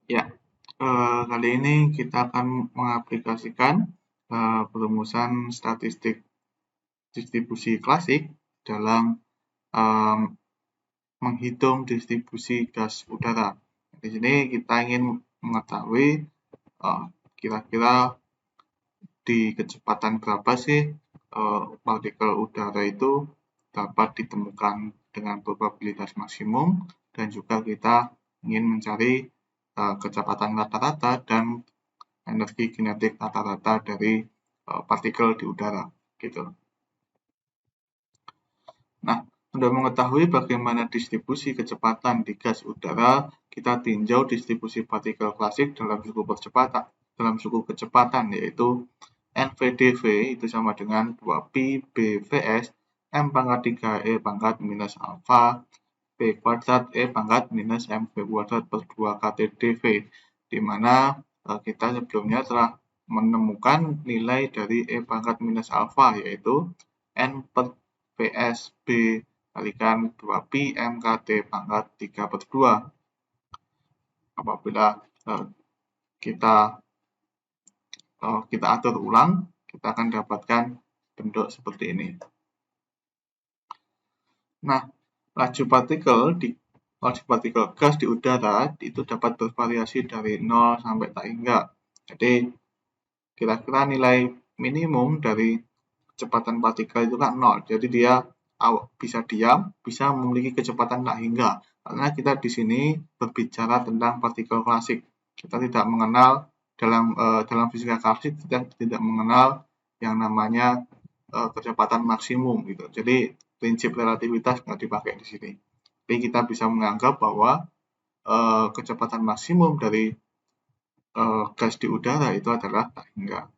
Ya, kali ini kita akan mengaplikasikan perumusan statistik distribusi klasik dalam em, menghitung distribusi gas udara. Di sini kita ingin mengetahui kira-kira di kecepatan berapa sih partikel udara itu dapat ditemukan dengan probabilitas maksimum, dan juga kita ingin mencari kecepatan rata-rata dan energi kinetik rata-rata dari partikel di udara, gitu. Nah, untuk mengetahui bagaimana distribusi kecepatan di gas udara, kita tinjau distribusi partikel klasik dalam suku kecepatan, yaitu NVDV itu sama dengan 2pi BVS M pangkat 3 E pangkat minus alfa P kuadrat E pangkat minus MV kuadrat per 2 KT dV, di mana kita sebelumnya telah menemukan nilai dari E pangkat minus alfa, yaitu N per PS B kalikan 2pi MKT pangkat 3 per 2. Apabila kita atur ulang, kita akan dapatkan bentuk seperti ini. Nah, laju partikel gas di udara itu dapat bervariasi dari 0 sampai tak hingga. Jadi, kira-kira nilai minimum dari kecepatan partikel itu kan 0. Jadi dia bisa diam, bisa memiliki kecepatan tak hingga. Karena kita di sini berbicara tentang partikel klasik. Kita tidak mengenal dalam fisika klasik, kita tidak mengenal yang namanya kecepatan maksimum gitu. Jadi prinsip relativitas nggak dipakai di sini. Tapi kita bisa menganggap bahwa kecepatan maksimum dari gas di udara itu adalah tak hingga.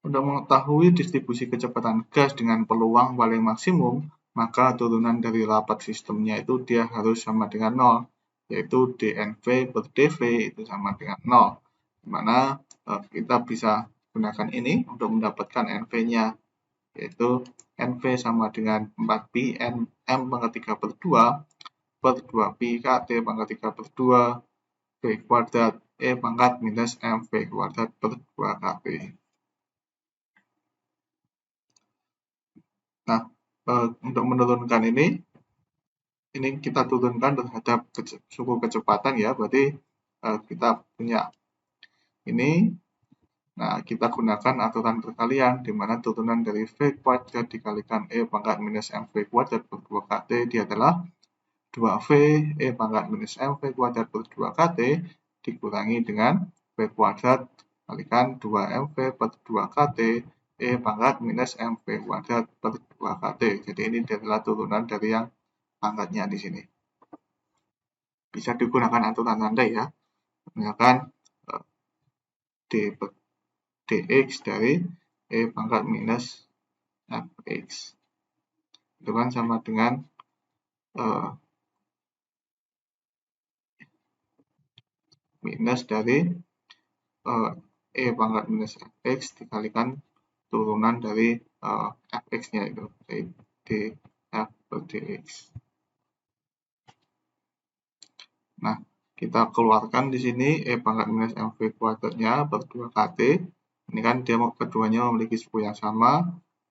Untuk mengetahui distribusi kecepatan gas dengan peluang paling maksimum, maka turunan dari rapat sistemnya itu dia harus sama dengan 0, yaitu dNV per dV itu sama dengan 0. Dimana kita bisa gunakan ini untuk mendapatkan NV-nya, yaitu NV sama dengan 4pi M pangkat 3 per 2 per 2pi KT pangkat 3 per 2 V kuadrat E pangkat minus MV kuadrat per 2 KT. Nah, untuk menurunkan ini kita turunkan terhadap suku kecepatan ya, berarti kita punya ini. Nah, kita gunakan aturan perkalian, di mana turunan dari V kuadrat dikalikan E pangkat minus MV kuadrat per 2 KT, dia adalah 2V E pangkat minus MV kuadrat per 2 KT dikurangi dengan V kuadrat kalikan 2MV per 2 KT E pangkat minus MV kuadrat per 2 KT. Jadi ini adalah turunan dari yang pangkatnya di sini. Bisa digunakan aturan tandai ya. Misalkan dx dari E pangkat minus fx. Itu kan sama dengan minus dari E pangkat minus fx dikalikan turunan dari fx-nya itu, df per dx. Nah, kita keluarkan di sini E pangkat minus MV kuadratnya per 2 KT. Ini kan dia keduanya memiliki suku yang sama,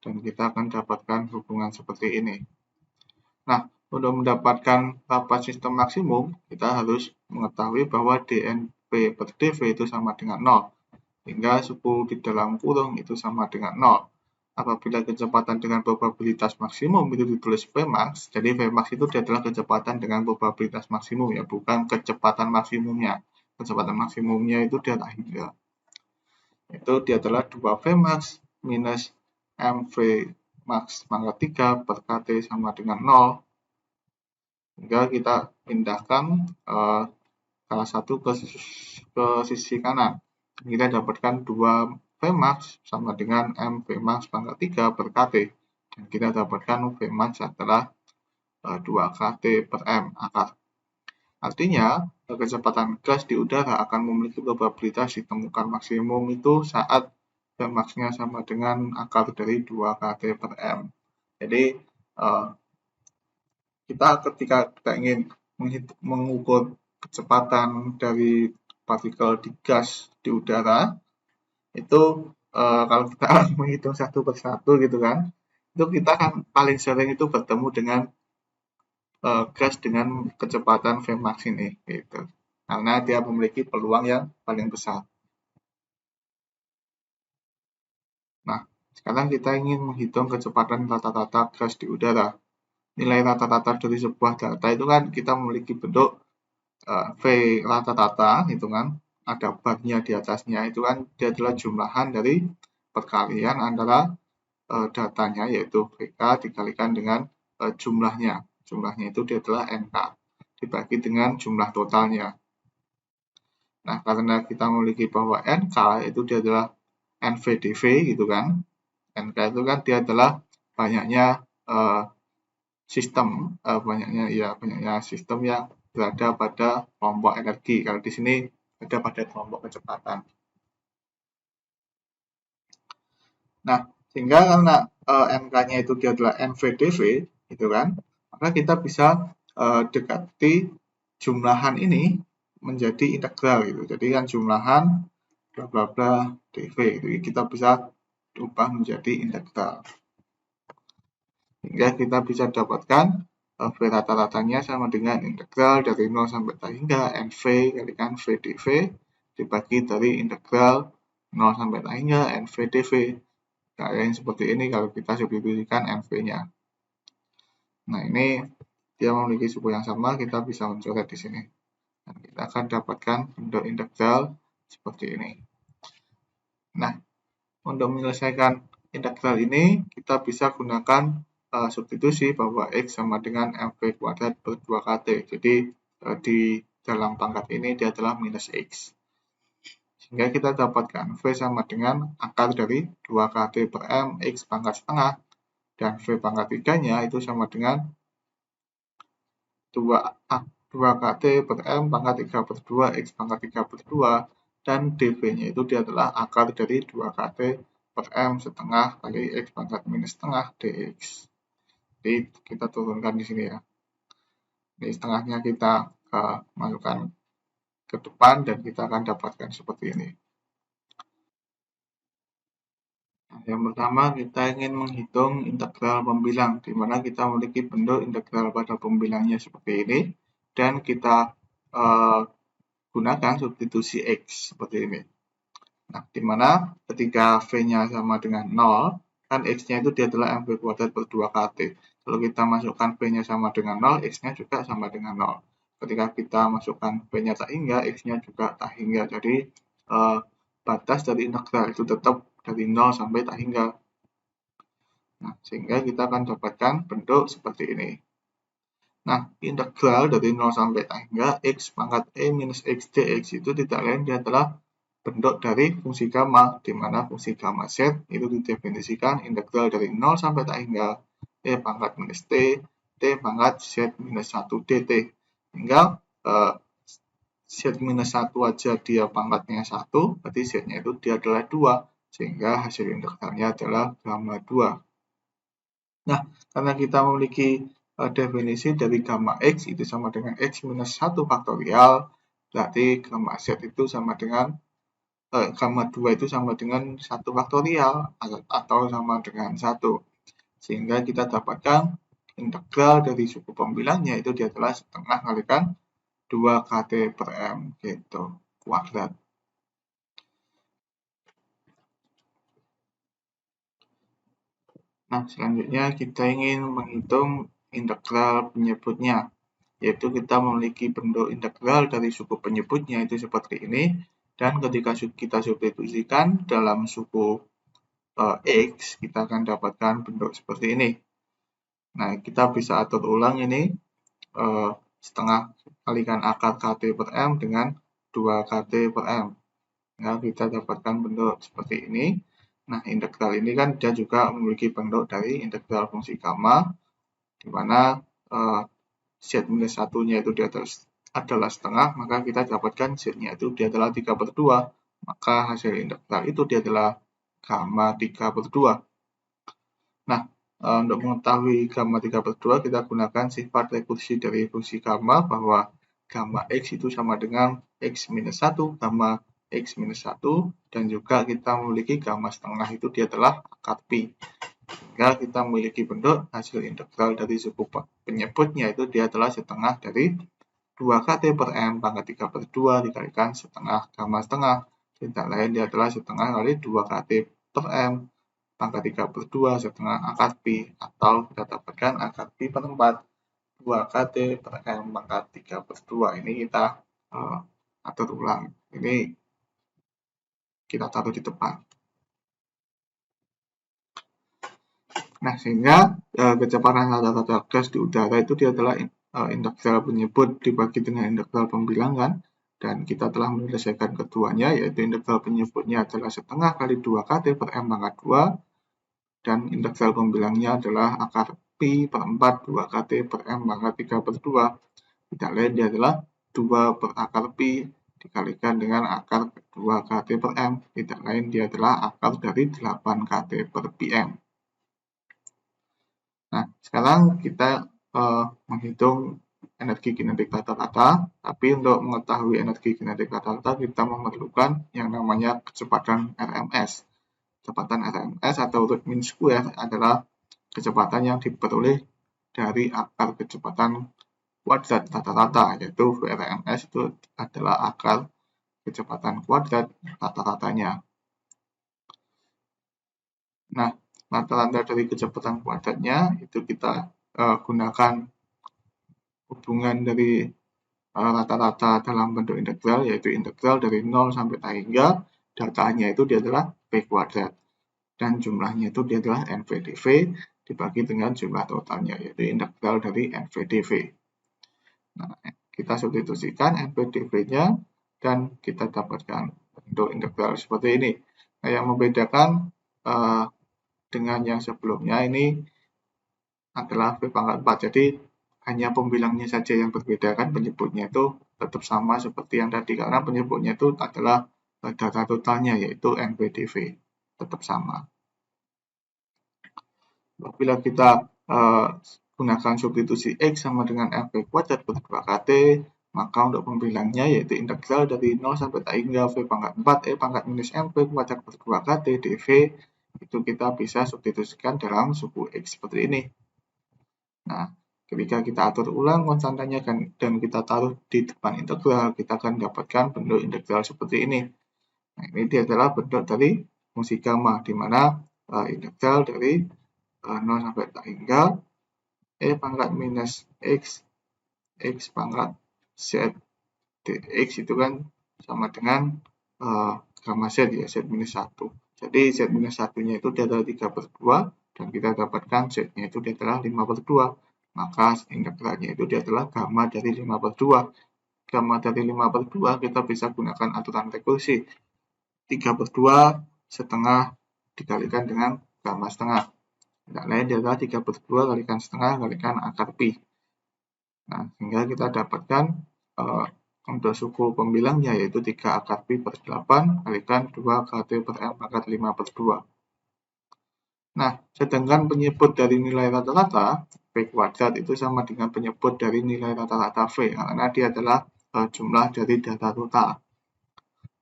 dan kita akan dapatkan hubungan seperti ini. Nah, untuk mendapatkan rapat sistem maksimum, kita harus mengetahui bahwa dNV per dV itu sama dengan 0. Hingga suku di dalam kurung itu sama dengan 0. Apabila kecepatan dengan probabilitas maksimum itu ditulis Vmax, jadi Vmax itu adalah kecepatan dengan probabilitas maksimum ya, bukan kecepatan maksimumnya. Kecepatan maksimumnya itu dia tak hingga. Itu dia adalah 2 Vmax minus MV max pangkat 3 per KT sama dengan 0. Hingga kita pindahkan salah satu ke sisi kanan. Kita dapatkan 2 Vmax sama dengan M Vmax pangkat 3 per KT. Dan kita dapatkan Vmax adalah 2 KT per M akar. Artinya, kecepatan gas di udara akan memiliki probabilitas ditemukan maksimum itu saat Vmax-nya sama dengan akar dari 2 KT per M. Jadi, ketika kita ingin mengukur kecepatan dari partikel di gas di udara, itu kalau kita menghitung satu persatu gitu kan, itu kita kan paling sering itu bertemu dengan gas dengan kecepatan Vmax ini, gitu. Karena dia memiliki peluang yang paling besar. Nah, sekarang kita ingin menghitung kecepatan rata-rata gas di udara. Nilai rata-rata dari sebuah data itu kan kita memiliki bentuk V rata-rata, itu kan ada barnya di atasnya, itu kan dia adalah jumlahan dari perkalian antara datanya, yaitu VK dikalikan dengan jumlahnya. Jumlahnya itu dia adalah NK dibagi dengan jumlah totalnya. Nah, karena kita memiliki bahwa NK itu dia adalah NVDV gitu kan. NK itu kan dia adalah banyaknya banyaknya sistem yang berada pada kelompok energi. Kalau di sini ada pada kelompok kecepatan. Nah, sehingga karena NK-nya itu dia adalah NVDV, gitu kan, maka kita bisa dekati jumlahan ini menjadi integral gitu. Jadi kan jumlahan bla bla bla dv gitu. Kita bisa ubah menjadi integral. Sehingga kita bisa dapatkan V rata-ratanya sama dengan integral dari 0 sampai tak hingga NV kalikan V dV dibagi dari integral 0 sampai tak hingga NV dV. Nah, yang seperti ini kalau kita substitusikan NV-nya. Nah, ini dia memiliki suku yang sama, kita bisa mencoret di sini. Dan kita akan dapatkan bentuk integral seperti ini. Nah, untuk menyelesaikan integral ini, kita bisa gunakan substitusi bahwa X sama dengan MV kuadrat per 2KT. Jadi, di dalam pangkat ini dia adalah minus X. Sehingga kita dapatkan V sama dengan akar dari 2KT per M X pangkat setengah. Dan V pangkat 3-nya itu sama dengan 2KT per M pangkat 3 per 2 X pangkat 3 per 2. Dan dV-nya itu dia adalah akar dari 2KT per M setengah kali X pangkat minus setengah dx. Jadi kita turunkan di sini ya. Di setengahnya kita masukkan ke depan dan kita akan dapatkan seperti ini. Nah, yang pertama kita ingin menghitung integral pembilang, di mana kita memiliki bentuk integral pada pembilangnya seperti ini, dan kita gunakan substitusi X seperti ini. Nah, di mana ketika V-nya sama dengan 0, kan X-nya itu dia adalah MV kuadrat per 2KT. Kalau kita masukkan V-nya sama dengan 0, X-nya juga sama dengan 0. Ketika kita masukkan V-nya tak hingga, X-nya juga tak hingga. Jadi, batas dari integral itu tetap dari 0 sampai tak hingga. Nah, sehingga kita akan dapatkan bentuk seperti ini. Nah, integral dari 0 sampai tak hingga X pangkat E minus X dx itu tidak lain dia adalah bentuk dari fungsi gamma, di mana fungsi gamma z itu didefinisikan integral dari 0 sampai tak hingga E pangkat minus T, T pangkat Z minus 1 dt. Hingga Z minus 1 aja dia pangkatnya 1, berarti Z-nya itu dia adalah 2, sehingga hasil integralnya adalah gamma 2. Nah, karena kita memiliki definisi dari gamma X itu sama dengan X minus 1 faktorial, berarti gamma Z itu sama dengan gamma 2 itu sama dengan 1 faktorial atau sama dengan 1. Sehingga kita dapatkan integral dari suku pembilangnya itu dia adalah setengah kalikan 2KT per M gitu, kuadrat. Nah, selanjutnya kita ingin menghitung integral penyebutnya, yaitu kita memiliki bentuk integral dari suku penyebutnya itu seperti ini, dan ketika kita substitusikan dalam suku X, kita akan dapatkan bentuk seperti ini. Nah, kita bisa atur ulang ini setengah kalikan akar KT per M dengan 2KT per M. Nah, kita dapatkan bentuk seperti ini. Nah, integral ini kan dia juga memiliki bentuk dari integral fungsi gamma, di mana Z minus 1-nya itu di atas adalah setengah, maka kita dapatkan Z-nya itu dia adalah 3 per 2, maka hasil integral itu dia adalah gamma 3 per 2. Nah, untuk mengetahui gamma 3 per 2, kita gunakan sifat rekursi dari fungsi gamma, bahwa gamma X itu sama dengan X minus 1, gamma X minus 1, dan juga kita memiliki gamma setengah itu dia adalah akar pi. Sehingga kita memiliki bentuk hasil integral dari suku penyebutnya itu dia adalah setengah dari 2 kT per M pangkat 3 per 2 dikalikan setengah gamma setengah. Tidak lain dia adalah setengah kali 2 kT per M pangkat 3 per 2 setengah akar pi, atau kita dapatkan akar pi per 4 2 kT per M pangkat 3 per 2. Ini kita atur ulang. Ini kita taruh di depan. Nah, sehingga kecepatan rata-rata gas di udara itu dia adalah integral penyebut dibagi dengan integral pembilangan, dan kita telah menyelesaikan keduanya, yaitu integral penyebutnya adalah setengah kali 2 kT per M pangkat 2, dan integral pembilangnya adalah akar pi per 4 2 kT per M pangkat 3 per 2. Tidak lain dia adalah 2 per akar pi dikalikan dengan akar 2 kT per M. Tidak lain dia adalah akar dari 8 kT per pm. Nah, sekarang kita menghitung energi kinetik rata-rata, tapi untuk mengetahui energi kinetik rata-rata kita memerlukan yang namanya kecepatan RMS. Kecepatan RMS atau root mean square adalah kecepatan yang diperoleh dari akar kecepatan kuadrat rata-rata, yaitu VRMS itu adalah akar kecepatan kuadrat rata-ratanya. Nah, rata-rata dari kecepatan kuadratnya itu kita gunakan hubungan dari rata-rata dalam bentuk integral, yaitu integral dari 0 sampai tak hingga datanya itu dia adalah V kuadrat, dan jumlahnya itu dia adalah NVdV dibagi dengan jumlah totalnya, yaitu integral dari NVdV. Nah, kita substitusikan NVdV-nya dan kita dapatkan bentuk integral seperti ini. Nah, yang membedakan dengan yang sebelumnya ini adalah V pangkat 4. Jadi hanya pembilangnya saja yang berbeda, kan penyebutnya itu tetap sama seperti yang tadi, karena penyebutnya itu adalah data totalnya, yaitu NVdV, tetap sama. Apabila kita gunakan substitusi X sama dengan FV kuadrat per 2kT, maka untuk pembilangnya yaitu integral dari 0 sampai tak hingga V pangkat 4 E pangkat minus MV kuadrat per 2kT dV, itu kita bisa substitusikan dalam suku X seperti ini. Nah, ketika kita atur ulang konstantanya dan kita taruh di depan integral, kita akan dapatkan bentuk integral seperti ini. Nah, ini dia adalah bentuk dari fungsi gamma, di mana integral dari 0 sampai tak hingga E pangkat minus X pangkat Z dx itu kan sama dengan gamma Z, ya, Z minus 1. Jadi Z minus 1-nya itu dia adalah 3 per 2, dan kita dapatkan Z-nya itu dia adalah 5 per 2. Maka integralnya itu dia adalah gamma dari 5 per 2. Gamma dari 5 per 2 kita bisa gunakan aturan rekursi. 3 per 2 setengah dikalikan dengan gamma setengah. Tidak lain adalah 3 per 2 kalikan setengah kalikan akar pi. Nah, sehingga kita dapatkan untuk suku pembilangnya yaitu 3 akar pi per 8 kalikan 2 kT per M pangkat 5 per 2. Nah, sedangkan penyebut dari nilai rata-rata V kuadrat itu sama dengan penyebut dari nilai rata-rata V, karena dia adalah jumlah dari data total.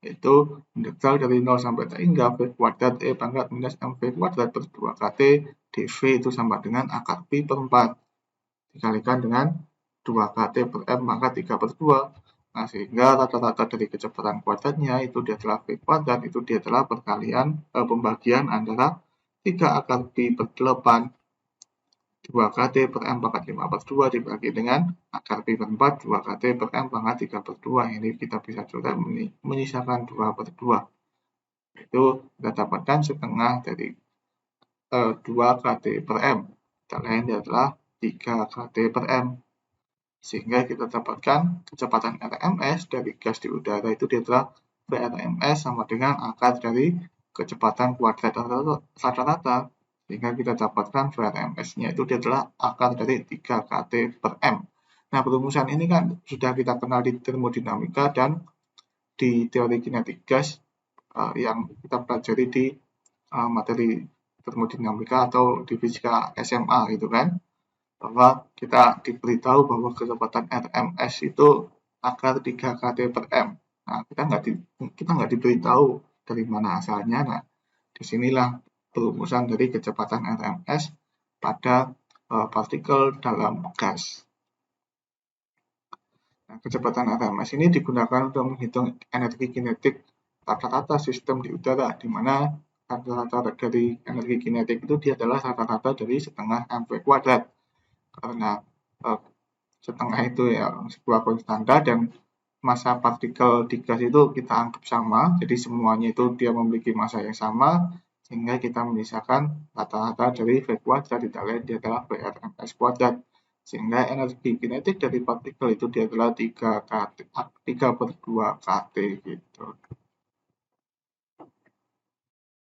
Yaitu integral dari 0 sampai tak hingga V kuadrat E pangkat minus MV kuadrat per 2kT dV itu sama dengan akar pi per 4 dikalikan dengan 2kT per M pangkat 3 per 2. Nah, sehingga rata-rata dari kecepatan kuadratnya itu dia adalah V kuadrat, itu dia adalah perkalian pembagian antara 3 akar pi per 8 2kT per M pangkat 5 per 2 dibagi dengan akar pi per 4 2kT per M pangkat 3 per 2. Ini kita bisa coba menyisakan 2 per 2. Itu kita dapatkan setengah dari 2kT per M. Kita lain adalah 3kT per M. Sehingga kita dapatkan kecepatan RMS dari gas di udara itu dia adalah VRMS sama dengan akar dari kecepatan kuadrat rata-rata. Sehingga kita dapatkan VRMS-nya itu dia adalah akar dari 3kT per M. Nah, perumusan ini kan sudah kita kenal di termodinamika dan di teori kinetik gas yang kita pelajari di materi termodinamika atau di fisika SMA gitu kan, bahwa kita diberitahu bahwa kecepatan RMS itu agar 3 kT per M. Nah, kita nggak diberitahu dari mana asalnya. Nah, disinilah perumusan dari kecepatan RMS pada partikel dalam gas. Nah, kecepatan RMS ini digunakan untuk menghitung energi kinetik rata-rata sistem di udara, di mana rata-rata dari energi kinetik itu dia adalah rata-rata dari setengah mv kuadrat. Karena setengah itu ya sebuah konstanta dan massa partikel di gas itu kita anggap sama, jadi semuanya itu dia memiliki massa yang sama, sehingga kita memisahkan rata-rata dari V kuadrat tidak lain dia adalah VRMS kuadrat, sehingga energi kinetik dari partikel itu dia adalah 3 per 2 kT gitu.